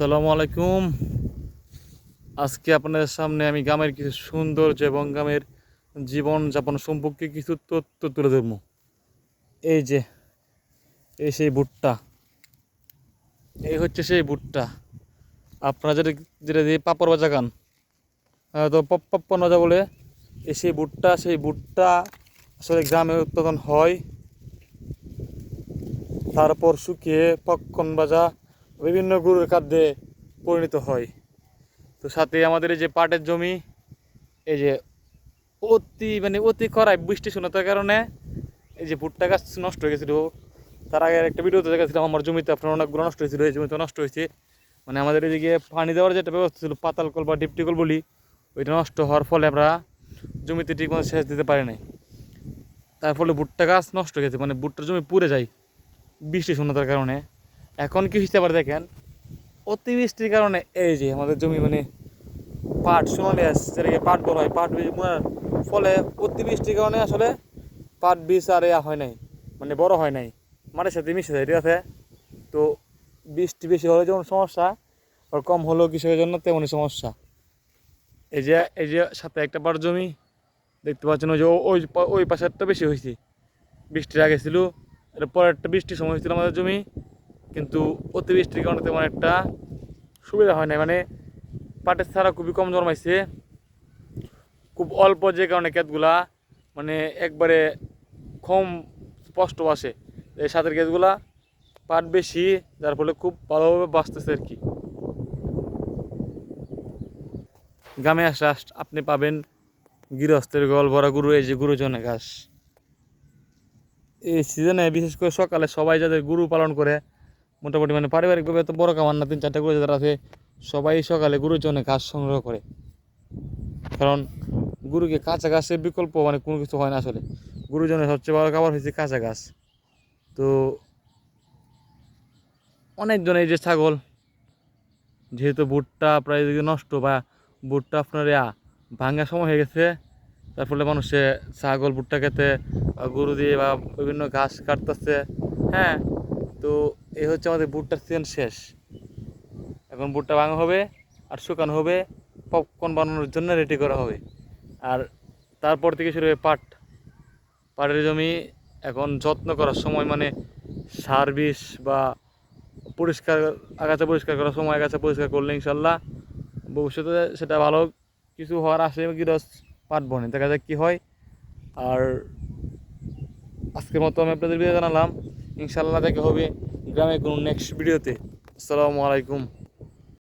আসসালামু আলাইকুম। আজকে আপনাদের সামনে আমি গ্রামের কিছু সৌন্দর্য এবং গ্রামের জীবনযাপন সম্পর্কে কিছু তথ্য তুলে ধরবো। এই যে এই সেই ভুট্টা, এই হচ্ছে সেই ভুট্টা। আপনারা যেটা যেটা দিয়ে পাপড় ভাজা খান, তো পপকর্ন ভাজা বলে, সেই ভুট্টা আসলে গ্রামে উৎপাদন হয়, তারপর শুকিয়ে পপকর্ন ভাজা বিভিন্ন গরুর খাদ্যে পরিণত হয়। তো সাথে আমাদের এই যে পাটের জমি, এই যে অতি খরায় বৃষ্টি শূন্যতার কারণে এই যে ভুট্টা গাছ নষ্ট হয়ে গেছিলো। তার আগে একটা ভিডিওতে দেখেছিলাম আমার জমিতে আপনার অনেকগুলো নষ্ট হয়েছিল, এই জমিতে নষ্ট হয়েছে। মানে আমাদের এদিকে পানি দেওয়ার যেটা ব্যবস্থা ছিল, পাতাল কল বা ডিপটি কল বলি, ওইটা নষ্ট হওয়ার ফলে আমরা জমিতে ঠিকমতো সেচ দিতে পারি নাই। তার ফলে ভুট্টা গাছ নষ্ট হয়ে গেছে, মানে ভুট্টার জমি পুড়ে যায় বৃষ্টি শূন্যতার কারণে। এখন কি হচ্ছে আবার দেখেন, অতিবৃষ্টির কারণে এই যে আমাদের জমি মানে পাট সোনালিয়াস, যেটাকে পাট বলা হয়, পাট বীজ বোনার ফলে অতিবৃষ্টির কারণে আসলে পাট বীজ আর হয় নাই, মানে বড় হয় নাই, মাটির সাথে মিশে যায়, ঠিক আছে। তো বৃষ্টি বেশি হলে যেমন সমস্যা, আর কম হলেও কৃষকের জন্য তেমনই সমস্যা। এই যে সাথে একটা পাট জমি দেখতে পাচ্ছেন, ওই যে ওই পাশেরটা বেশি হয়েছে, বৃষ্টির আগে ছিল, এর পরেরটা বৃষ্টির সময় হয়েছিল আমাদের জমি, কিন্তু অতিবৃষ্টির কারণে তেমন একটা সুবিধা হয় নাই। মানে পাটের ছাড়া খুবই কম জন্মাইছে, খুব অল্প, যে কারণে ক্ষেতগুলা মানে একবারে কম স্পষ্ট আসে। এই সাথের ক্ষেতগুলা পাট বেশি, যার ফলে খুব ভালোভাবে বাঁচতেছে আর কি। গ্রামে আপনি পাবেন গৃহস্থের গল ভরা গরু, এই যে গরু জনে ঘাস। এই সিজনে বিশেষ করে সকালে সবাই যাদের গরু পালন করে, মোটামুটি মানে পারিবারিকভাবে তো বড় কামান না, 3-4টা গরু যারা আছে, সবাই সকালে গরুর জন্য ঘাস সংগ্রহ করে। কারণ গরুকে কাঁচা ঘাসের বিকল্প মানে কোনো কিছু হয় না আসলে। গরুর জন্য সবচেয়ে বড় খাবার হচ্ছে কাঁচা ঘাস। তো অনেকজন, এই যে ছাগল, যেহেতু ভুট্টা প্রায় এদিকে নষ্ট বা ভুট্টা আপনার ভাঙার সময় হয়ে গেছে, তার ফলে মানুষে ছাগল ভুট্টা খেতে গরু দিয়ে বা বিভিন্ন ঘাস কাটতেছে। হ্যাঁ, তো এই হচ্ছে আমাদের ভুট্টার সিজন শেষ। এখন ভুট্টা ভাঙা হবে আর শুকানো হবে, পপকর্ন বানানোর জন্য রেডি করা হবে। আর তারপর থেকে শুরু হবে পাটের জমি। এখন যত্ন করার সময়, মানে সার বিষ বা পরিষ্কার, আগাছা পরিষ্কার করার সময় আগাছা পরিষ্কার করলে ইনশাল্লাহ ভবিষ্যতে সেটা ভালো কিছু হওয়ার আশে গিরস পাট বনে, দেখা যাক কী হয়। আর আজকের মতো আমি আপনাদের ভিডিও জানালাম, ইনশাল্লাহ দেখা হবে গ্রামে কোনো নেক্সট ভিডিওতে। আসসালামু আলাইকুম।